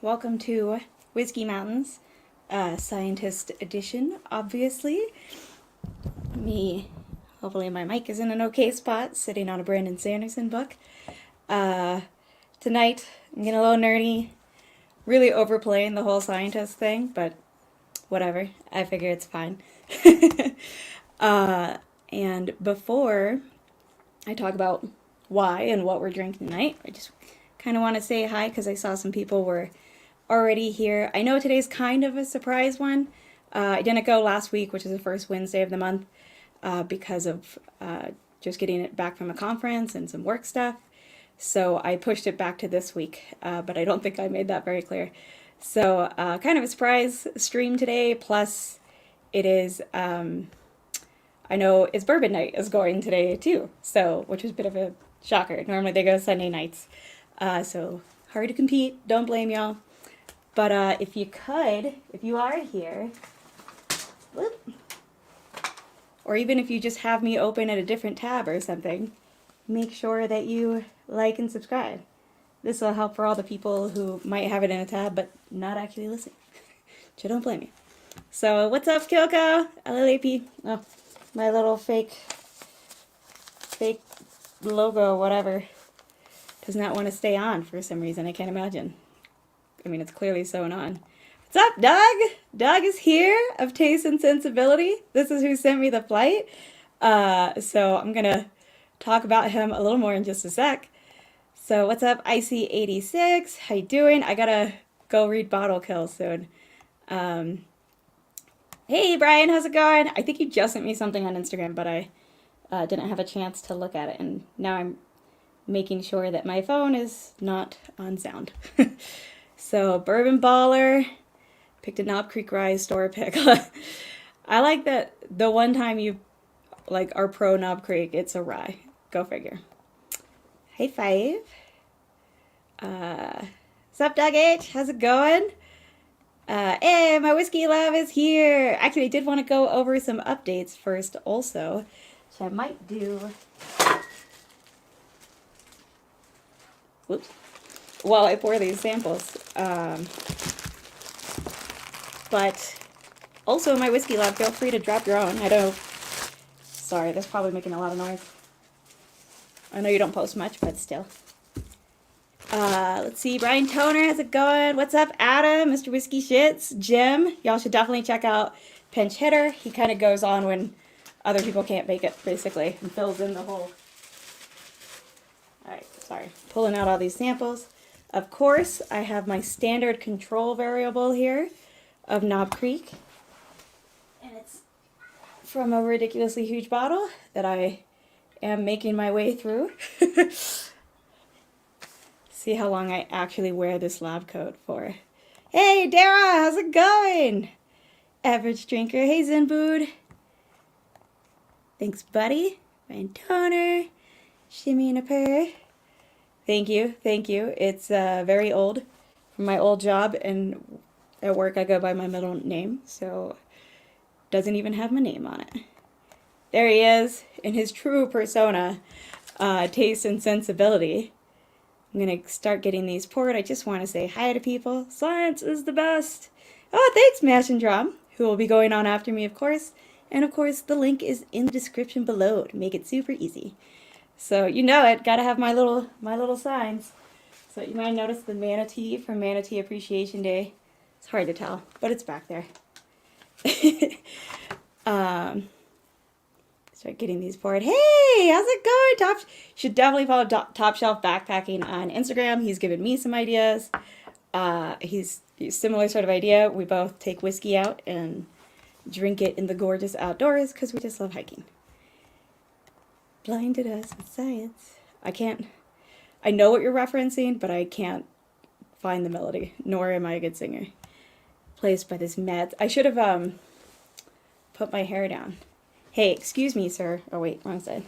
welcome to Whiskey Mountains, Scientist Edition, obviously. Hopefully my mic is in an okay spot, sitting on a Brandon Sanderson book. Tonight, I'm getting a little nerdy, really overplaying the whole scientist thing, but whatever, I figure it's fine. And before I talk about why and what we're drinking tonight, I just kind of want to say hi because I saw some people were already here. I know today's kind of a surprise one. I didn't go last week, which is the first Wednesday of the month, because of just getting it back from a conference and some work stuff. So I pushed it back to this week, but I don't think I made that very clear. So kind of a surprise stream today, plus it is, I know it's Bourbon Night is going today too, so which was a bit of a shocker. Normally they go Sunday nights. So hard to compete, don't blame y'all. But if you are here, whoop, or even if you just have me open at a different tab or something, make sure that you like and subscribe. This will help for all the people who might have it in a tab but not actually listen. So don't blame me. So what's up, Kyoko? LLAP. Oh, my little fake logo, whatever, does not want to stay on for some reason. I can't imagine. I mean, it's clearly sewn on. What's up, Doug? Doug is here of Taste and Sensibility. This is who sent me the flight. So I'm going to talk about him a little more in just a sec. So what's up, Icy86? How you doing? I got to go read Bottle Kill soon. Hey, Brian, how's it going? I think you just sent me something on Instagram, but I didn't have a chance to look at it. And now I'm making sure that my phone is not on sound. So, Bourbon Baller, picked a Knob Creek Rye store pick. I like that the one time you are pro Knob Creek, it's a rye. Go figure. Hey, Five. What's up, Doug H? How's it going? Hey, my whiskey love is here. Actually, I did want to go over some updates first also. So I might do... Whoops. While I pour these samples. But also my whiskey lab, feel free to drop your own. I know, sorry, that's probably making a lot of noise. I know you don't post much, but still. Let's see, Brian Toner, how's it going? What's up, Adam, Mr. Whiskey Shits, Jim? Y'all should definitely check out Pinch Hitter. He kind of goes on when other people can't make it, basically, and fills in the whole... Alright, sorry, pulling out all these samples. Of course, I have my standard control variable here of Knob Creek. And it's from a ridiculously huge bottle that I am making my way through. See how long I actually wear this lab coat for. Hey, Dara, how's it going? Average drinker, hey, Zenbood. Thanks, buddy. Ryan Toner, Shimmy and a Purr. Thank you, thank you. It's very old from my old job, and at work I go by my middle name, so doesn't even have my name on it. There he is, in his true persona, Taste and Sensibility. I'm going to start getting these poured. I just want to say hi to people. Science is the best. Oh, thanks, Mash and Drum, who will be going on after me, of course. And, of course, the link is in the description below to make it super easy. So, you know it, gotta have my little signs. So you might notice the manatee from Manatee Appreciation Day. It's hard to tell, but it's back there. Start getting these poured. Hey, how's it going? Should definitely follow Top Shelf Backpacking on Instagram. He's given me some ideas. He's similar sort of idea. We both take whiskey out and drink it in the gorgeous outdoors because we just love hiking. Blinded us with science. I know what you're referencing, but I can't find the melody, nor am I a good singer. Placed by this mad... I should have put my hair down. Hey, excuse me, sir. Oh, wait, wrong side.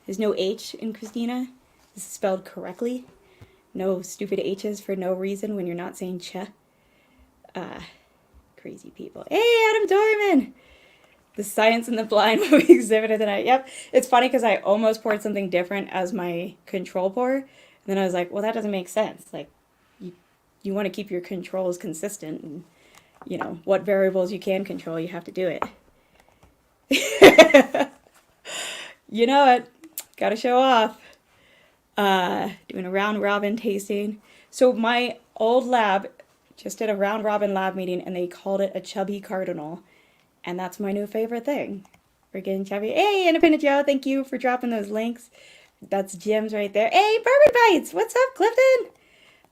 There's no H in Christina. This is spelled correctly. No stupid H's for no reason when you're not saying ch. Crazy people. Hey, Adam Dorman! The Science in the Blind will be exhibited tonight. Yep. It's funny because I almost poured something different as my control pour. And then I was like, well, that doesn't make sense. Like, you you want to keep your controls consistent, and you know what variables you can control, you have to do it. You know it. Gotta show off. Doing a round robin tasting. So my old lab just did a round robin lab meeting, and they called it a chubby cardinal, and that's my new favorite thing. We're getting chubby. Hey, Independent Joe, thank you for dropping those links. That's Jim's right there. Hey, Bourbon Bites, what's up, Clifton?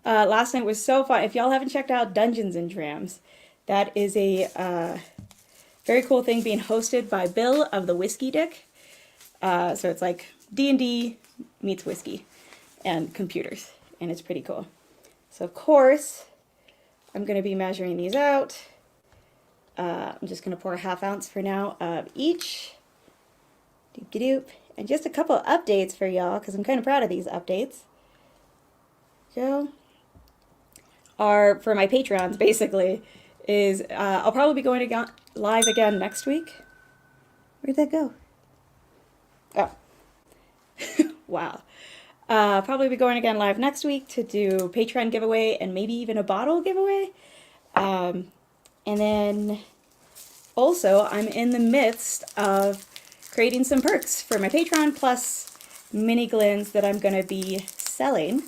Last night was so fun. If y'all haven't checked out Dungeons and Drams, that is a very cool thing being hosted by Bill of the Whiskey Dick. So it's like D&D meets whiskey and computers, and it's pretty cool. So of course, I'm going to be measuring these out. I'm just going to pour a 1/2 ounce for now of each. Doop-de-doop. And just a couple updates for y'all, because I'm kind of proud of these updates. So, are for my Patreons, basically, is I'll probably be going live again next week. Where'd that go? Oh. Wow. Probably be going again live next week to do Patreon giveaway and maybe even a bottle giveaway. And then also I'm in the midst of creating some perks for my Patreon plus mini glens that I'm going to be selling.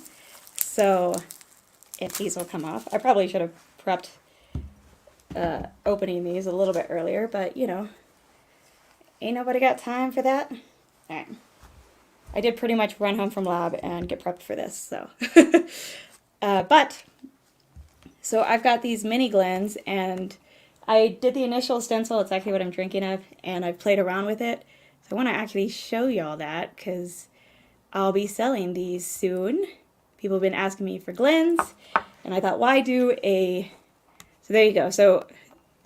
So if these will come off, I probably should have prepped opening these a little bit earlier, but you know, ain't nobody got time for that. All right. I did pretty much run home from lab and get prepped for this, so. So I've got these mini glens, and I did the initial stencil. It's actually what I'm drinking of, and I've played around with it. So I want to actually show y'all that, because I'll be selling these soon. People have been asking me for glens, and I thought, why do a... So there you go. So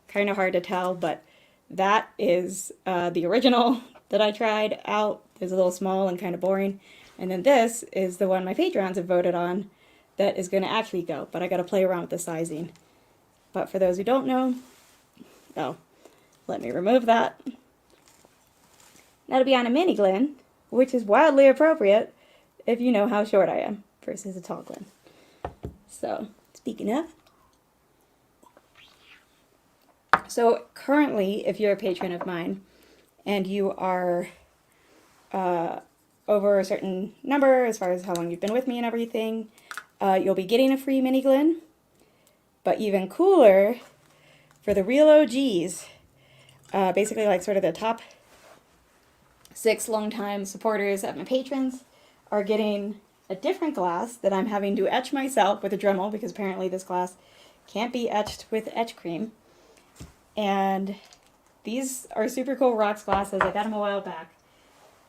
kind of hard to tell, but that is the original that I tried out. It's a little small and kind of boring. And then this is the one my Patrons have voted on that is going to actually go. But I got to play around with the sizing. But for those who don't know, oh, let me remove that. That'll be on a mini glen, which is wildly appropriate if you know how short I am versus a tall glen. So, speaking of. So currently, if you're a patron of mine and you are over a certain number as far as how long you've been with me and everything, you'll be getting a free mini glen. But even cooler, for the real OGs, basically like sort of the top 6 longtime supporters of my patrons, are getting a different glass that I'm having to etch myself with a Dremel, because apparently this glass can't be etched with etch cream. And these are super cool rocks glasses. I got them a while back.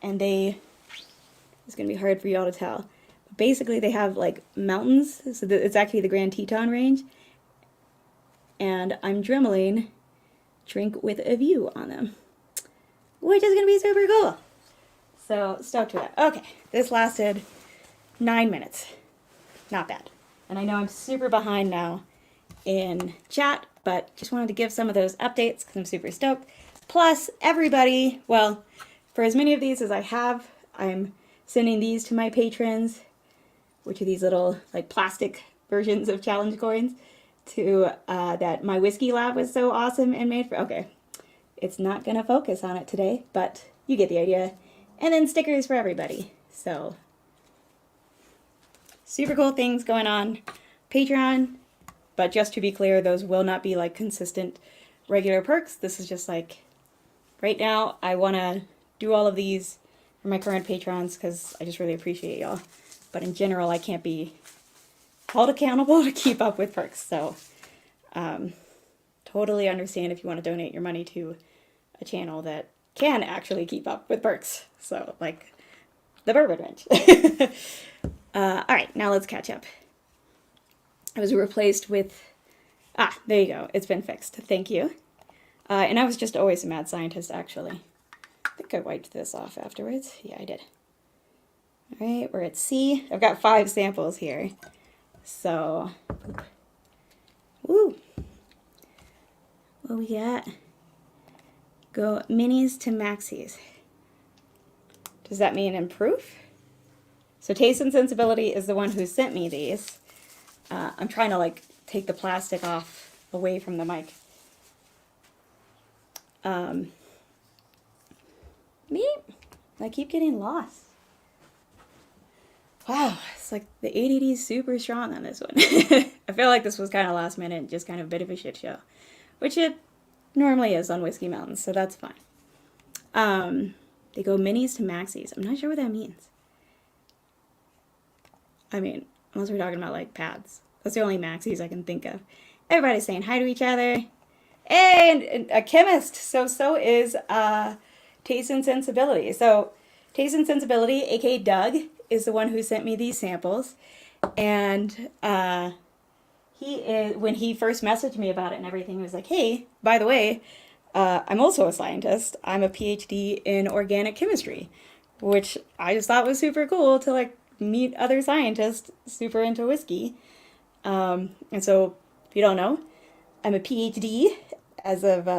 And it's going to be hard for y'all to tell. But basically they have like mountains. So it's actually the Grand Teton Range. And I'm dremeling drink with a view on them, which is going to be super cool. So stoked with that. Okay, this lasted 9 minutes. Not bad. And I know I'm super behind now in chat, but just wanted to give some of those updates because I'm super stoked. Plus, everybody, well, for as many of these as I have, I'm sending these to my patrons, which are these little like plastic versions of challenge coins, to that my whiskey lab was so awesome and made for. Okay, it's not gonna focus on it today, but you get the idea. And then stickers for everybody. So super cool things going on Patreon. But just to be clear, those will not be like consistent regular perks. This is just like, right now, I want to do all of these for my current patrons because I just really appreciate y'all. But in general, I can't be held accountable to keep up with perks. So totally understand if you want to donate your money to a channel that can actually keep up with perks. So like the Bourbon Ranch. All right, now let's catch up. I was replaced with, there you go. It's been fixed. Thank you. And I was just always a mad scientist, actually. I think I wiped this off afterwards. Yeah, I did. All right, we're at C. I've got 5 samples here. So, woo. What we got? Go minis to maxis. Does that mean in proof? So Taste and Sensibility is the one who sent me these. I'm trying to like take the plastic off away from the mic. Me? I keep getting lost. Wow, it's like the ADD is super strong on this one. I feel like this was kind of last minute, just kind of a bit of a shit show, which it normally is on Whiskey Mountains, so that's fine. They go minis to maxis. I'm not sure what that means. I mean, unless we're talking about like pads. That's the only maxis I can think of. Everybody's saying hi to each other. And a chemist. So is Taste and Sensibility. So Taste and Sensibility, aka Doug, is the one who sent me these samples. And when he first messaged me about it and everything, he was like, hey, by the way, I'm also a scientist. I'm a PhD in organic chemistry, which I just thought was super cool to like meet other scientists super into whiskey. And so if you don't know, I'm a PhD as of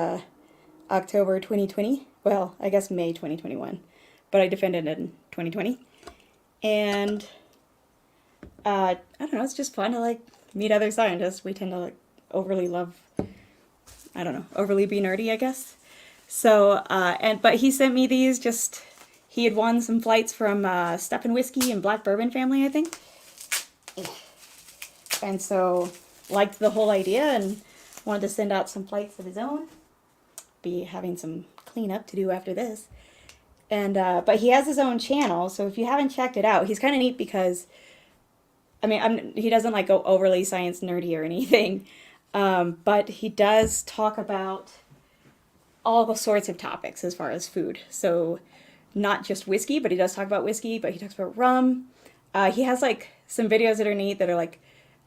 October 2020. Well, I guess May 2021, but I defended it in 2020. And I don't know, it's just fun to like meet other scientists. We tend to like overly be nerdy, I guess. So, but he sent me these he had won some flights from Steppen Whiskey and Black Bourbon family, I think. And so liked the whole idea and wanted to send out some flights of his own. Be having some cleanup to do after this. And but he has his own channel, so if you haven't checked it out, he's kind of neat because, I mean, he doesn't like go overly science nerdy or anything, but he does talk about all sorts of topics as far as food. So not just whiskey, but he does talk about whiskey, but he talks about rum. He has like some videos that are neat that are like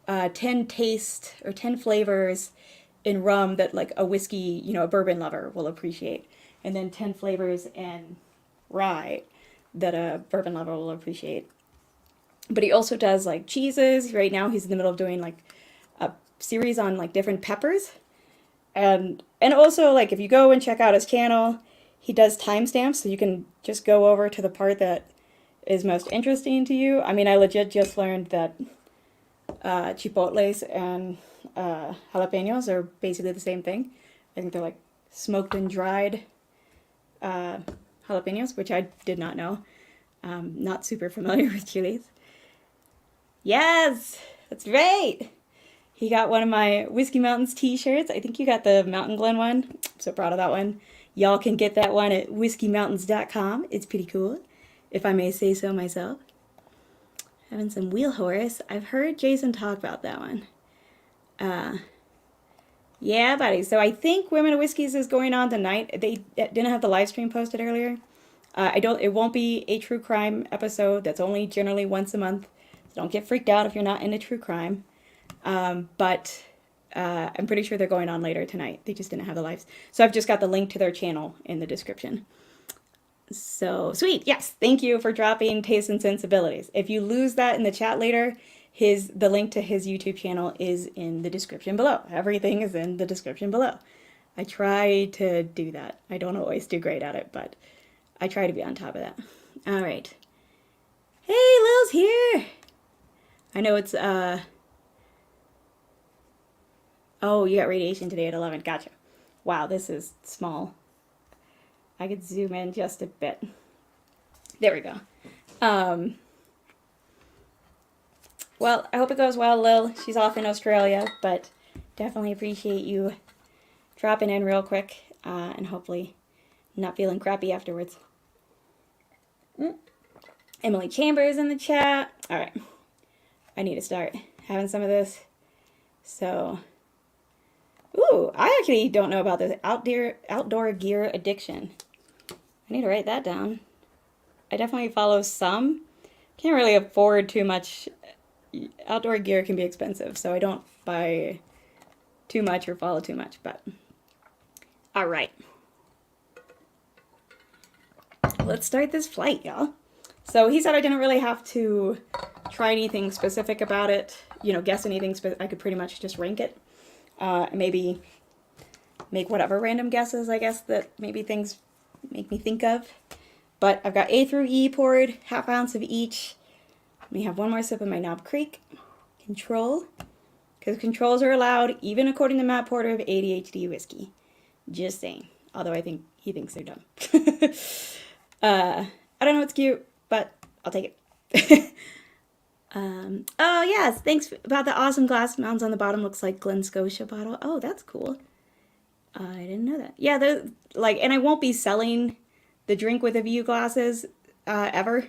10 taste or 10 flavors in rum that like a whiskey, a bourbon lover will appreciate. And then 10 flavors in rye that a bourbon lover will appreciate. But he also does like cheeses. Right now he's in the middle of doing like a series on like different peppers. And also like if you go and check out his channel, he does timestamps, so you can just go over to the part that is most interesting to you. I mean, I legit just learned that chipotles and jalapenos are basically the same thing. I think they're like smoked and dried jalapenos, which I did not know. Not super familiar with chilies. Yes, that's right. He got one of my Whiskey Mountains t-shirts. I think you got the Mountain Glen one. I'm so proud of that one. Y'all can get that one at whiskeymountains.com. It's pretty cool, if I may say so myself. Having some wheel horse. I've heard Jason talk about that one. Yeah, buddy. So I think Women of Whiskeys is going on tonight. They didn't have the live stream posted earlier. It won't be a true crime episode. That's only generally once a month. So don't get freaked out if you're not into true crime. But I'm pretty sure they're going on later tonight. They just didn't have the lives. So I've just got the link to their channel in the description. So sweet. Yes. Thank you for dropping Taste and Sensibilities. If you lose that in the chat later, the link to his YouTube channel is in the description below. Everything is in the description below. I try to do that. I don't always do great at it, but I try to be on top of that. All right. Hey, Lil's here. I know it's, oh, you got radiation today at 11. Gotcha. Wow, this is small. I could zoom in just a bit. There we go. Well, I hope it goes well, Lil. She's off in Australia, but definitely appreciate you dropping in real quick and hopefully not feeling crappy afterwards. Emily Chambers in the chat. All right. I need to start having some of this. So, ooh, I actually don't know about this outdoor gear addiction. I need to write that down. I definitely follow some. Can't really afford too much. Outdoor gear can be expensive, so I don't buy too much or follow too much, but all right. Let's start this flight, y'all. So he said I didn't really have to try anything specific about it, guess anything. I could pretty much just rank it. Maybe make whatever random guesses, I guess, that maybe things make me think of. But I've got A through E poured, 1/2 ounce of each. Let me have one more sip of my Knob Creek. Control. because controls are allowed, even according to Matt Porter of ADHD Whiskey. Just saying. Although I think he thinks they're dumb. I don't know what's cute, but I'll take it. Oh, yes. Thanks about the awesome glass mounds on the bottom. Looks like Glen Scotia bottle. Oh, that's cool. I didn't know that. Yeah, and I won't be selling the drink with a view glasses ever.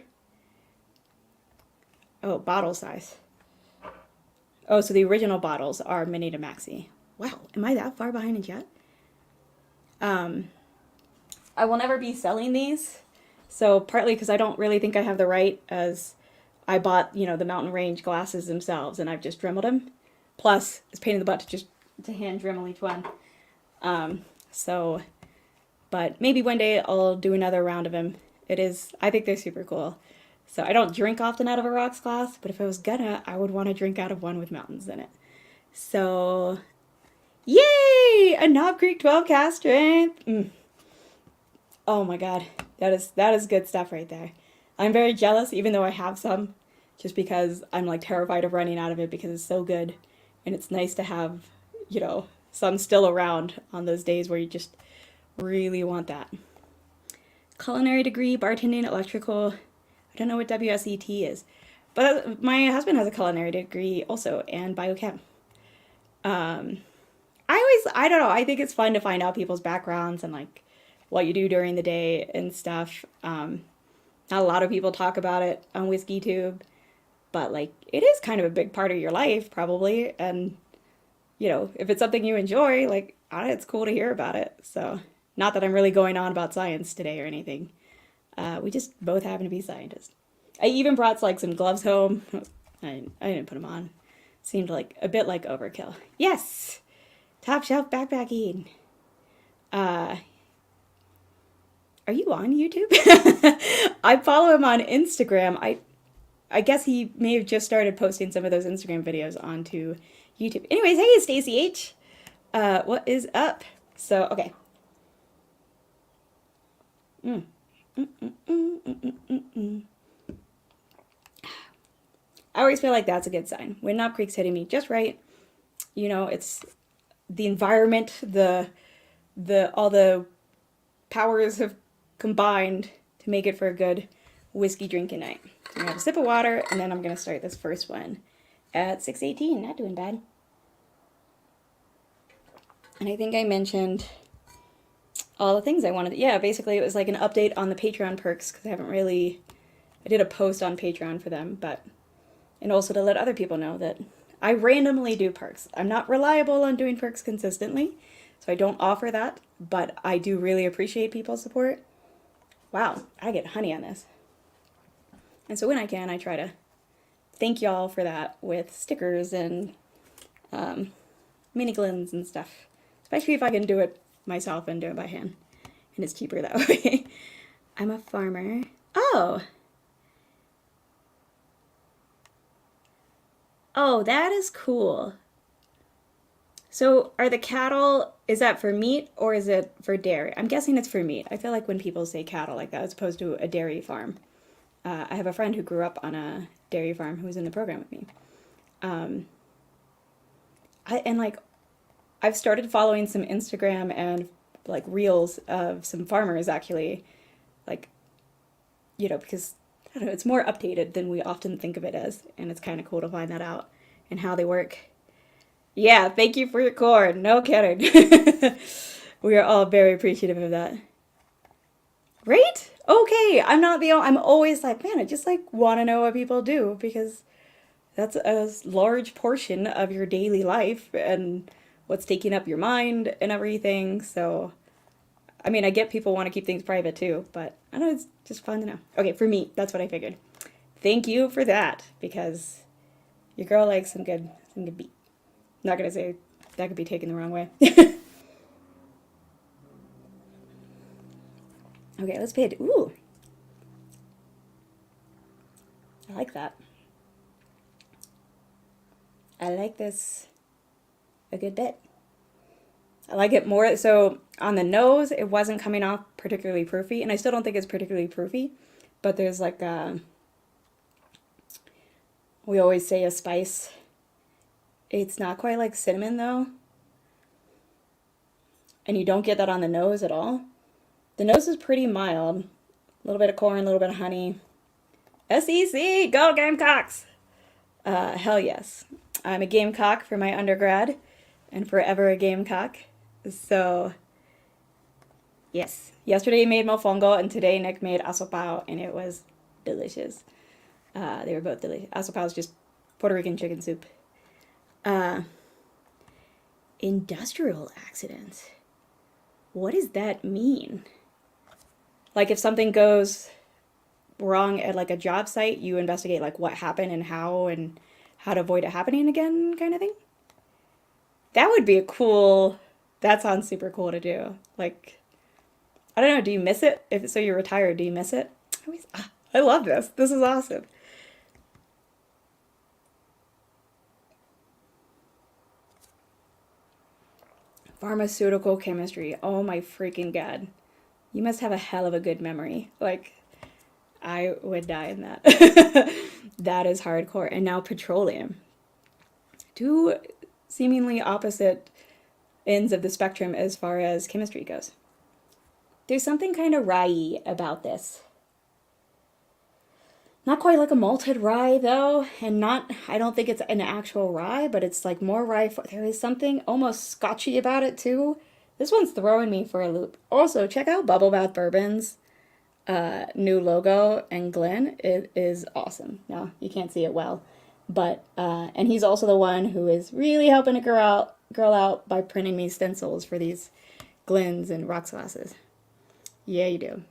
Oh, bottle size. Oh, so the original bottles are mini to maxi. Wow, am I that far behind in chat? I will never be selling these. So partly because I don't really think I have the right, as I bought, the Mountain Range glasses themselves and I've just Dremeled them. Plus, it's a pain in the butt to hand Dremel each one. But maybe one day I'll do another round of them. I think they're super cool. So I don't drink often out of a rocks glass, but if I was gonna, I would want to drink out of one with mountains in it. So, yay! A Knob Creek 12 cast strength. Oh my god, that is good stuff right there. I'm very jealous, even though I have some, just because I'm like terrified of running out of it because it's so good. And it's nice to have, some still around on those days where you just really want that. Culinary degree, bartending, electrical. I don't know what WSET is. But my husband has a culinary degree also, and biochem. I don't know, I think it's fun to find out people's backgrounds and like what you do during the day and stuff. Not a lot of people talk about it on Whiskey Tube, but like it is kind of a big part of your life probably. And if it's something you enjoy, like it's cool to hear about it. So not that I'm really going on about science today or anything. We just both happen to be scientists. I even brought like some gloves home. I didn't put them on. Seemed like a bit like overkill. Yes! Top shelf backpacking. Are you on YouTube? I follow him on Instagram. I guess he may have just started posting some of those Instagram videos onto YouTube. Anyways, hey, Stacy H. What is up? So, okay. I always feel like that's a good sign. When Knob Creek's hitting me just right, it's the environment, all the powers have combined to make it for a good whiskey drinking night. So I'm gonna have a sip of water, and then I'm gonna start this first one at 6:18. Not doing bad. And I think I mentioned all the things I wanted. Yeah, basically it was like an update on the Patreon perks, because I did a post on Patreon for them, and also to let other people know that I randomly do perks. I'm not reliable on doing perks consistently, so I don't offer that, but I do really appreciate people's support. Wow, I get honey on this. And so when I can, I try to thank y'all for that with stickers and mini glens and stuff. Especially if I can do it myself and do it by hand. And it's cheaper that way. I'm a farmer. Oh, that is cool. So are the cattle, is that for meat or is it for dairy? I'm guessing it's for meat. I feel like when people say cattle like that, as opposed to a dairy farm. I have a friend who grew up on a dairy farm who was in the program with me. I've started following some Instagram and like reels of some farmers actually, because I don't know, it's more updated than we often think of it as, and it's kind of cool to find that out and how they work. Yeah, thank you for your corn. No kidding. We are all very appreciative of that. Right? Okay, I'm not the only, I'm always like, man, I just want to know what people do, because that's a large portion of your daily life and what's taking up your mind and everything. So, I mean, I get people want to keep things private too, but I know it's just fun to know. Okay, for me, that's what I figured. Thank you for that, because your girl likes some good beat. Not gonna say that could be taken the wrong way. Okay, let's pay it. Ooh, I like that. I like this a good bit. I like it more. So on the nose, it wasn't coming off particularly proofy, and I still don't think it's particularly proofy, but there's we always say a spice It's not quite like cinnamon though. And you don't get that on the nose at all. The nose is pretty mild. A little bit of corn, a little bit of honey. SEC, go Gamecocks! Hell yes. I'm a Gamecock for my undergrad and forever a Gamecock. So, yes. Yesterday I made mofongo and today Nick made asopao and it was delicious. They were both delicious. Asopao is just Puerto Rican chicken soup. Industrial accidents. What does that mean? Like if something goes wrong at like a job site, you investigate like what happened and how to avoid it happening again kind of thing. That would be a cool, that sounds super cool to do. Like, I don't know, do you miss it? If so you're retired, do you miss it? I love this. This is awesome. Pharmaceutical chemistry. Oh my freaking god. You must have a hell of a good memory. Like, I would die in that. That is hardcore. And now petroleum. Two seemingly opposite ends of the spectrum as far as chemistry goes. There's something kind of rye-y about this. Not quite like a malted rye though, and not, I don't think it's an actual rye, but it's like more rye. There is something almost scotchy about it too. This one's throwing me for a loop. Also, check out Bubblebath Bourbon's new logo and Glen. It is awesome. Now, you can't see it well, but, and he's also the one who is really helping a girl out by printing me stencils for these Glens and rocks glasses. Yeah, you do.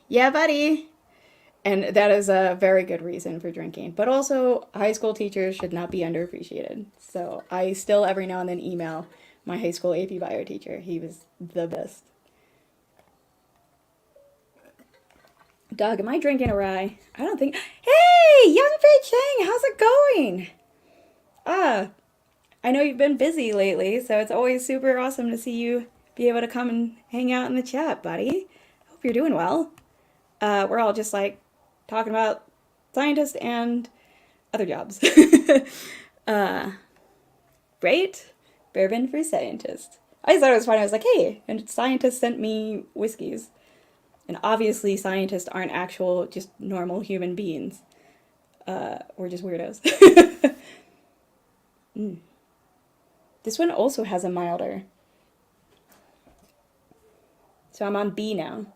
Yeah, buddy. And that is a very good reason for drinking. But also, high school teachers should not be underappreciated. So I still every now and then email my high school AP Bio teacher. He was the best. Doug, am I drinking a rye? I don't think. Hey, Young Fei Chang, how's it going? I know you've been busy lately, so it's always super awesome to see you be able to come and hang out in the chat, buddy. Hope you're doing well. We're all just like talking about scientists and other jobs. Right? Bourbon for scientists. I just thought it was funny. I was like, hey, and scientists sent me whiskeys. And obviously scientists aren't actual, just normal human beings. We're just weirdos. This one also has a milder. So I'm on B now.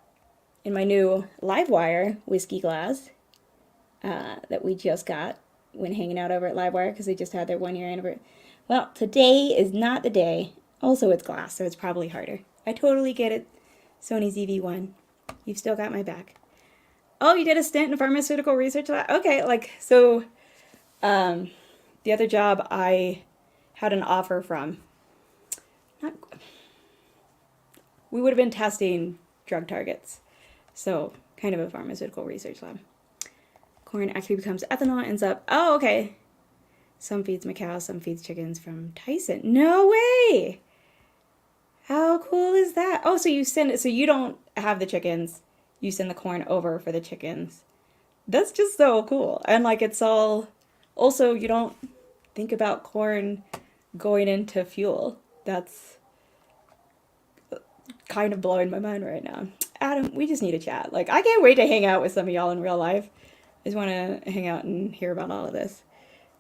In my new Livewire whiskey glass that we just got when hanging out over at Livewire because they just had their 1-year anniversary. Well, today is not the day. Also, it's glass, so it's probably harder. I totally get it. Sony ZV-1. You've still got my back. Oh, you did a stint in pharmaceutical research lab? Okay, like, so the other job I had an offer from. We would have been testing drug targets. So, kind of a pharmaceutical research lab. Corn actually becomes ethanol, ends up, oh, okay. Some feeds my cows, some feeds chickens from Tyson. No way! How cool is that? Oh, so you send it, so you don't have the chickens. You send the corn over for the chickens. That's just so cool. And like it's all, also you don't think about corn going into fuel. That's kind of blowing my mind right now. Adam, we just need a chat. Like, I can't wait to hang out with some of y'all in real life. I just want to hang out and hear about all of this.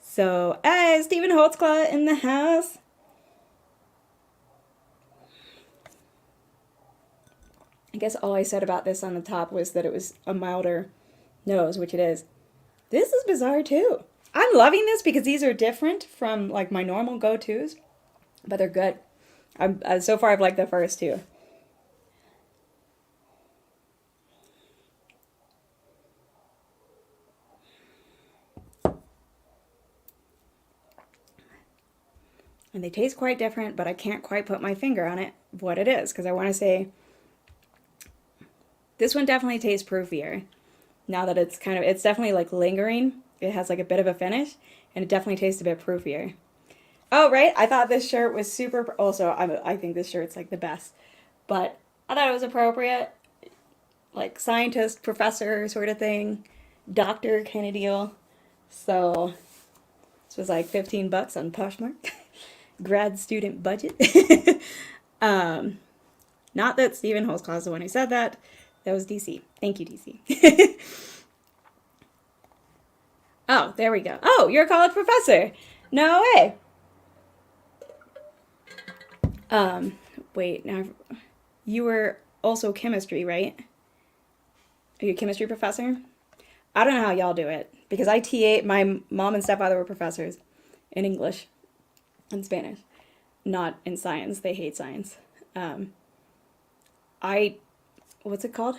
So, hey, Stephen Holtzclaw in the house. I guess all I said about this on the top was that it was a milder nose, which it is. This is bizarre too. I'm loving this because these are different from like my normal go-tos, but they're good. So far I've liked the first two. And they taste quite different, but I can't quite put my finger on it, what it is, because I want to say this one definitely tastes proofier. Now that it's kind of, it's definitely like lingering. It has like a bit of a finish, and it definitely tastes a bit proofier. Oh, right, I thought this shirt was super, also, I think this shirt's like the best, but I thought it was appropriate, like scientist, professor sort of thing, doctor kind of deal. So this was like 15 bucks on Poshmark. Grad student budget. Not that Stephen Holzclaw is the one who said that. That was DC. Thank you, DC. Oh, there we go. Oh, you're a college professor. No way. Wait, now you were also chemistry, right? Are you a chemistry professor? I don't know how y'all do it because I TA. My mom and stepfather were professors in English and Spanish, not in science. They hate science. What's it called?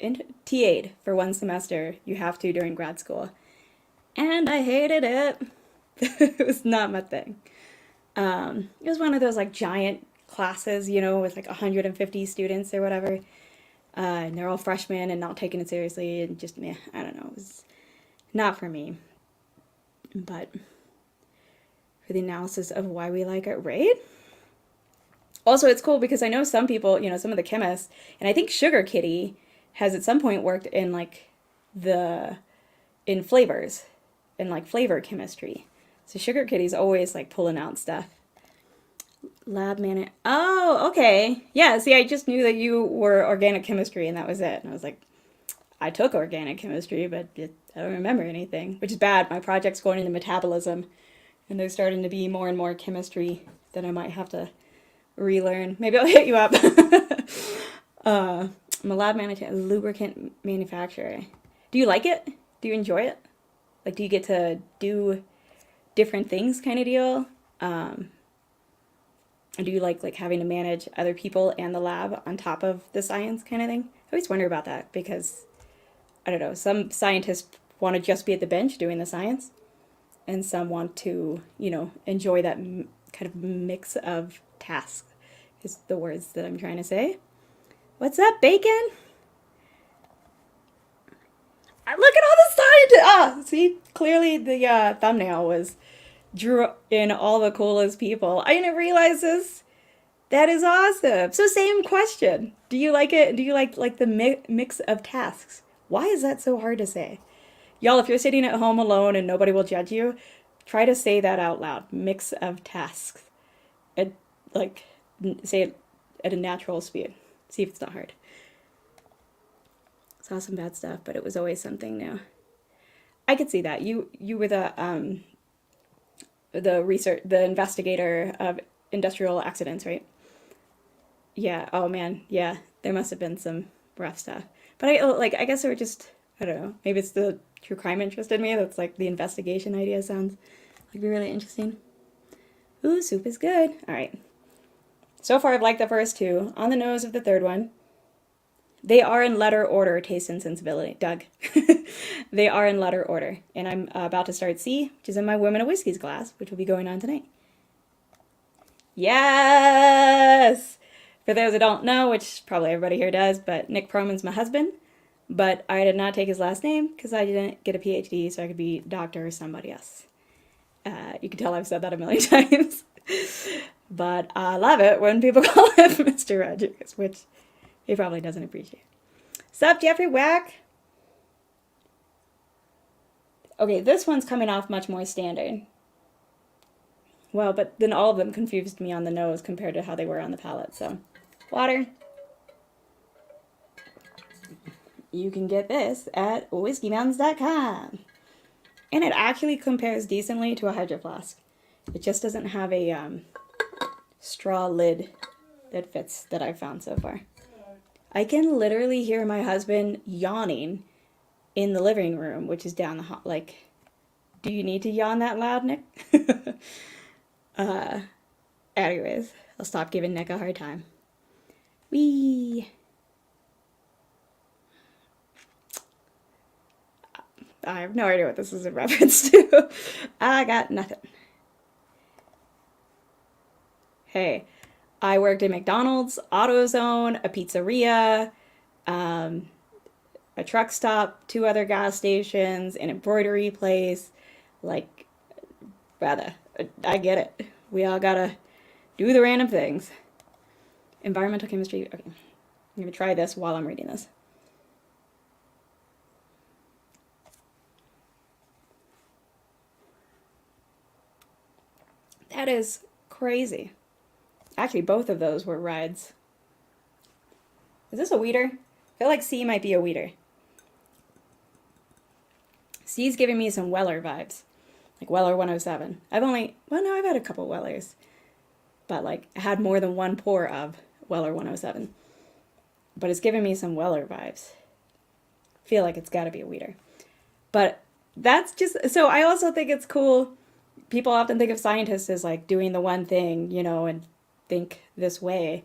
TA'd for one semester. You have to during grad school. And I hated it. It was not my thing. It was one of those like giant classes, you know, with like 150 students or whatever. And they're all freshmen and not taking it seriously and just, meh, I don't know. It was not for me. But for the analysis of why we like it, right? Also, it's cool because I know some people, you know, some of the chemists, and I think Sugar Kitty has at some point worked in like in flavors, in like flavor chemistry. So Sugar Kitty's always like pulling out stuff. Lab manager. Oh, okay. Yeah, see, I just knew that you were organic chemistry and that was it. And I was like, I took organic chemistry, but I don't remember anything, which is bad. My project's going into metabolism and there's starting to be more and more chemistry that I might have to relearn. Maybe I'll hit you up. I'm a lab manager, lubricant manufacturer. Do you like it? Do you enjoy it? Like, do you get to do different things kind of deal? Or do you like having to manage other people and the lab on top of the science kind of thing? I always wonder about that because, I don't know, some scientists want to just be at the bench doing the science and some want to, you know, enjoy that kind of mix of tasks is the words that I'm trying to say. What's up, bacon? Look at all the scientists! Ah, see, clearly the thumbnail drew in all the coolest people. I didn't realize this. That is awesome. So same question. Do you like it? Do you like the mix of tasks? Why is that so hard to say? Y'all, if you're sitting at home alone and nobody will judge you, try to say that out loud. Mix of tasks. And say it at a natural speed. See if it's not hard. Saw some bad stuff, but it was always something new. I could see that. You were the investigator of industrial accidents, right? Yeah. Oh man. Yeah. There must have been some rough stuff. But I guess they were just, I don't know. Maybe it's the true crime interest in me. That's like the investigation idea sounds like be really interesting. Ooh, soup is good. All right. So far, I've liked the first two. On the nose of the third one. They are in letter order, Taste and Sensibility. Doug. They are in letter order. And I'm about to start C, which is in my Women of Whiskeys glass, which will be going on tonight. Yes! For those that don't know, which probably everybody here does, but Nick Proman's my husband. But I did not take his last name because I didn't get a PhD, so I could be doctor or somebody else. You can tell I've said that a million times. But I love it when people call him Mr. Rodriguez, which he probably doesn't appreciate. Sup, Jeffrey Wack? Okay, this one's coming off much more standard. Well, but then all of them confused me on the nose compared to how they were on the palate, so. Water. You can get this at whiskeymountains.com. And it actually compares decently to a Hydro Flask. It just doesn't have a straw lid that fits that I've found so far. I can literally hear my husband yawning in the living room, which is down the hall. Like, do you need to yawn that loud, Nick? Anyways, I'll stop giving Nick a hard time. Wee. I have no idea what this is in reference to. I got nothing. Hey, I worked at McDonald's, AutoZone, a pizzeria, a truck stop, 2 other gas stations, an embroidery place. Like, rather, I get it. We all gotta do the random things. Environmental chemistry. Okay, I'm gonna try this while I'm reading this. That is crazy. Actually, both of those were reds. Is this a weeder? I feel like C might be a weeder. C's giving me some Weller vibes. Like Weller 107. I've had a couple Wellers. But like, I had more than one pour of Weller 107. But it's giving me some Weller vibes. I feel like it's got to be a weeder. But that's just, so I also think it's cool. People often think of scientists as like doing the one thing, you know, and think this way.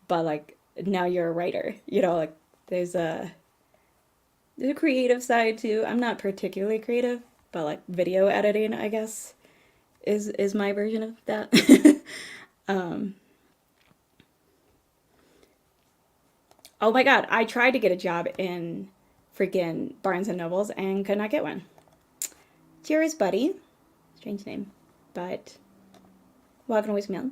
But like, now you're a writer, you know, like there's a creative side too. I'm not particularly creative, but like video editing, I guess, is my version of that. Oh my God, I tried to get a job in freaking Barnes and Nobles and could not get one. Cheers, buddy. Strange name, but walking away from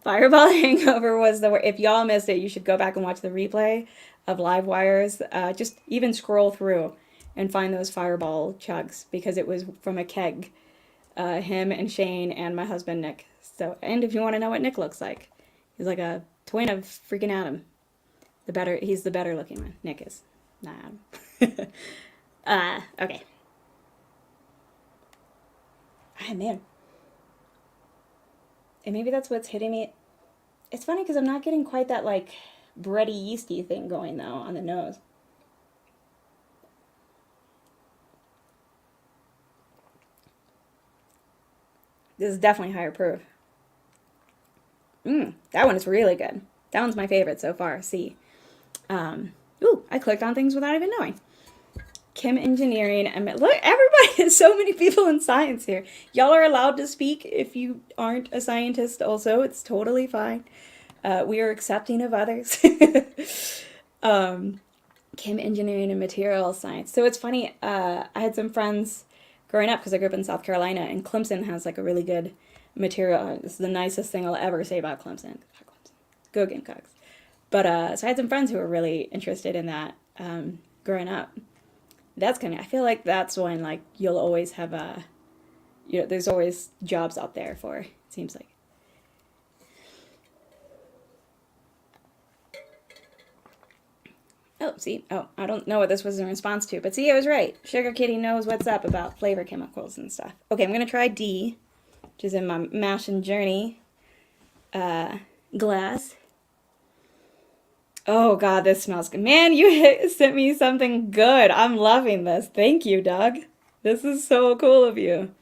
Fireball Hangover was if y'all missed it, you should go back and watch the replay of Live Wires. Just even scroll through and find those Fireball chugs because it was from a keg. Him and Shane and my husband Nick. So, and if you want to know what Nick looks like, he's like a twin of freaking Adam. He's the better looking one. Nick is, not Adam. Okay. Ah, man. And maybe that's what's hitting me. It's funny because I'm not getting quite that like bready yeasty thing going though on the nose. This is definitely higher proof. That one is really good. That one's my favorite so far. C. Ooh, I clicked on things without even knowing. Chem engineering. And look, everybody, so many people in science here. Y'all are allowed to speak if you aren't a scientist also. It's totally fine. We are accepting of others. Chem engineering and material science. So it's funny, I had some friends growing up because I grew up in South Carolina, and Clemson has like a really good material. This is the nicest thing I'll ever say about Clemson. Go Gamecocks. But so I had some friends who were really interested in that growing up. That's kind of, I feel like that's when like you'll always have there's always jobs out there for, it seems like. Oh, see, I don't know what this was in response to, but see, I was right. Sugar Kitty knows what's up about flavor chemicals and stuff. Okay, I'm going to try D, which is in my Mash and Journey glass. Oh, God, this smells good. Man, you sent me something good. I'm loving this. Thank you, Doug. This is so cool of you.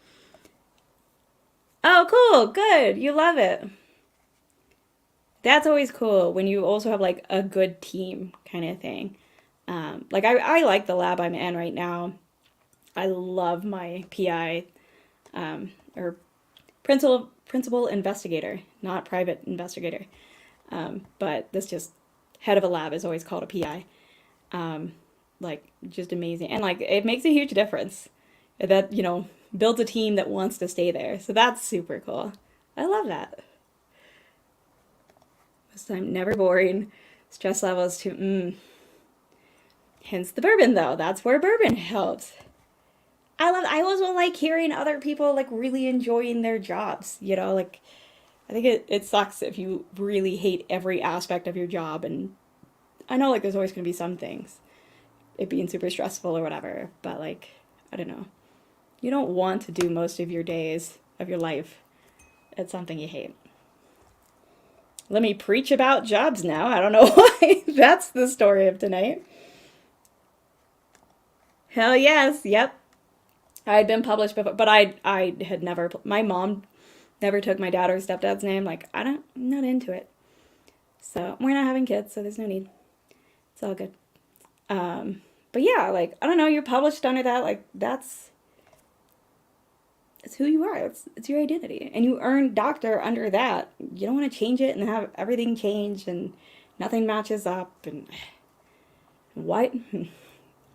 Oh, cool. Good. You love it. That's always cool when you also have like a good team kind of thing. Like I like the lab I'm in right now. I love my PI, or principal investigator, not private investigator. But this just head of a lab is always called a PI. Like just amazing. And like it makes a huge difference that, builds a team that wants to stay there. So that's super cool. I love that. This time, never boring. Stress levels too. Hence the bourbon, though. That's where bourbon helps. I also like hearing other people like really enjoying their jobs. Like I think it sucks if you really hate every aspect of your job. And I know like there's always going to be some things, it being super stressful or whatever. But like, I don't know. You don't want to do most of your days of your life at something you hate. Let me preach about jobs now. I don't know why. That's the story of tonight. Hell yes. Yep. I had been published before, but I had never, my mom never took my dad or stepdad's name. Like, I'm not into it. So we're not having kids, so there's no need. It's all good. But yeah, like, I don't know, you're published under that. Like, it's who you are. It's your identity. And you earn doctor under that. You don't want to change it and have everything change and nothing matches up. And what? I'm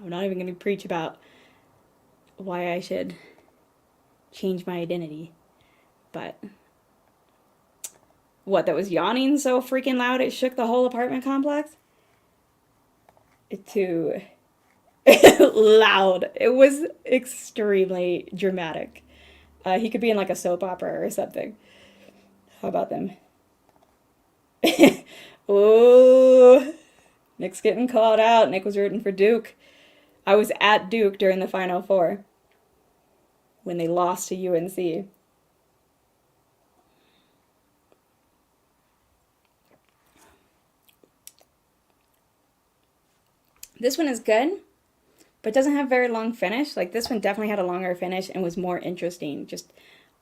not even going to preach about why I should change my identity. But what, that was yawning so freaking loud it shook the whole apartment complex? Too loud. It was extremely dramatic. He could be in like a soap opera or something. How about them? Ooh, Nick's getting called out. Nick was rooting for Duke. I was at Duke during the Final Four when they lost to UNC. This one is good, but doesn't have very long finish. Like this one definitely had a longer finish and was more interesting, just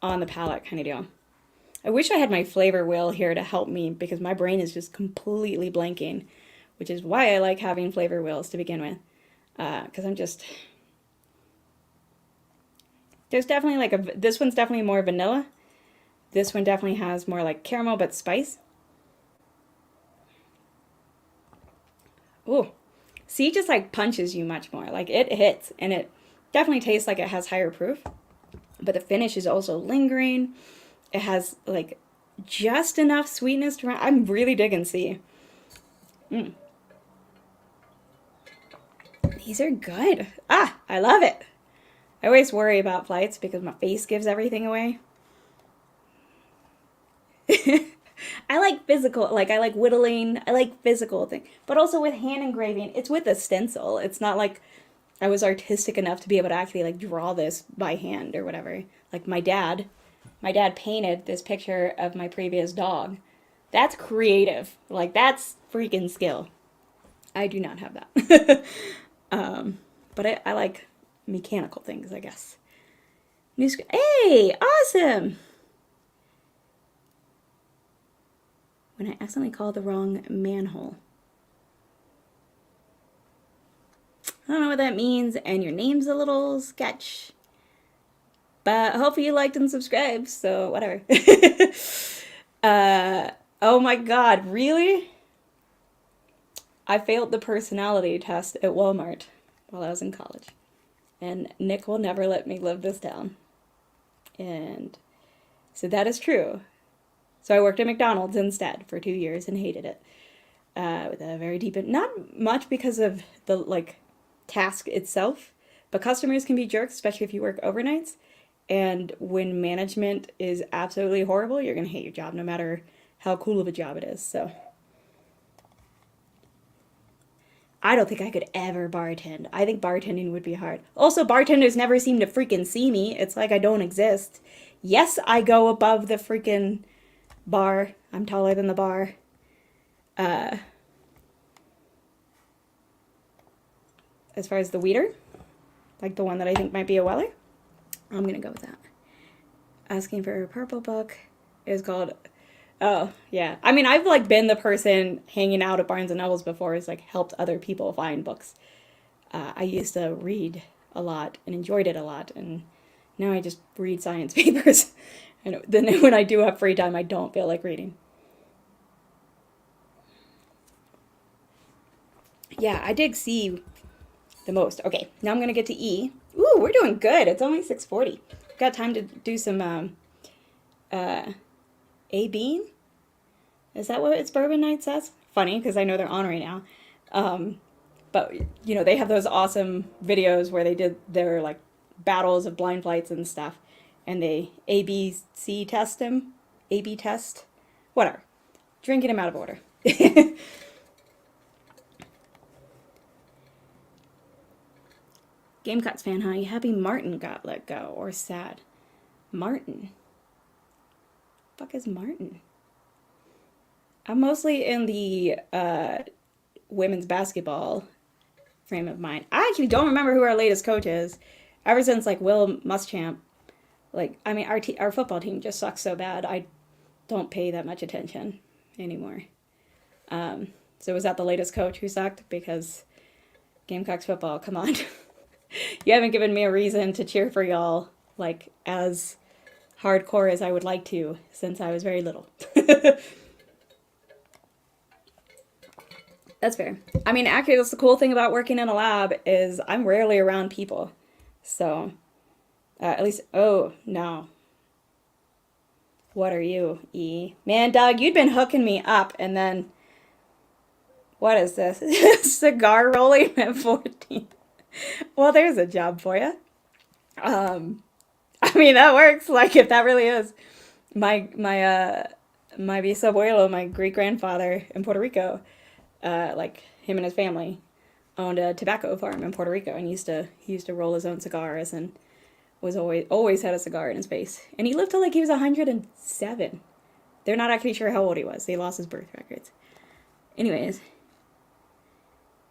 on the palate kind of deal. I wish I had my flavor wheel here to help me because my brain is just completely blanking, which is why I like having flavor wheels to begin with. Because there's definitely like this one's definitely more vanilla. This one definitely has more like caramel but spice. Ooh. See, just like punches you much more. Like it hits and it definitely tastes like it has higher proof. But the finish is also lingering. It has like just enough sweetness to I'm really digging C. These are good. I love it. I always worry about flights because my face gives everything away. I like physical, like I like whittling, I like physical thing, but also with hand engraving. It's with a stencil. It's not like I was artistic enough to be able to actually like draw this by hand or whatever. Like my dad painted this picture of my previous dog. That's creative. Like that's freaking skill. I do not have that. But I like mechanical things, I guess. Hey, awesome! When I accidentally called the wrong manhole. I don't know what that means, and your name's a little sketch. But hopefully you liked and subscribed, so whatever. Oh my god, really? I failed the personality test at Walmart while I was in college. And Nick will never let me live this down. And so that is true. So I worked at McDonald's instead for 2 years and hated it. With a very deep, not much because of the like task itself, but customers can be jerks, especially if you work overnights. And when management is absolutely horrible, you're gonna hate your job no matter how cool of a job it is. So I don't think I could ever bartend. I think bartending would be hard. Also, bartenders never seem to freaking see me. It's like I don't exist. Yes, I go above the freaking bar. I'm taller than the bar. As far as the weeder, like the one that I think might be a Weller, I'm gonna go with that. Asking for a purple book is called. Oh yeah, I mean I've like been the person hanging out at Barnes and Nobles before, has like helped other people find books. I used to read a lot and enjoyed it a lot, and now I just read science papers. And then when I do have free time, I don't feel like reading. Yeah, I dig C the most. Okay, now I'm gonna get to E. Ooh, we're doing good. It's only 6:40. Got time to do some A-Bean? Is that what it's Bourbon Night says? Funny, because I know they're on right now. But, you know, they have those awesome videos where they did their, like, battles of blind flights and stuff. And they A-B-C test them. A-B test. Whatever. Drinking them out of order. Gamecocks fan, huh? You happy Martin got let go? Or sad? Martin? Fuck is Martin? I'm mostly in the women's basketball frame of mind. I actually don't remember who our latest coach is. Ever since like Will Muschamp, like I mean our football team just sucks so bad. I don't pay that much attention anymore. So was that the latest coach who sucked? Because Gamecocks football, come on. You haven't given me a reason to cheer for y'all like as hardcore as I would like to since I was very little. That's fair. I mean, actually, that's the cool thing about working in a lab is I'm rarely around people. So, at least, oh, no. What are you, E? Man, Doug, you'd been hooking me up, and then, what is this? Cigar rolling at 14. Well, there's a job for you. I'm mean, that works. Like, if that really is. My bisabuelo, my great grandfather in Puerto Rico, like him and his family owned a tobacco farm in Puerto Rico, and he used to roll his own cigars, and was always had a cigar in his face. And he lived till like he was 107. They're not actually sure how old he was. They lost his birth records. Anyways,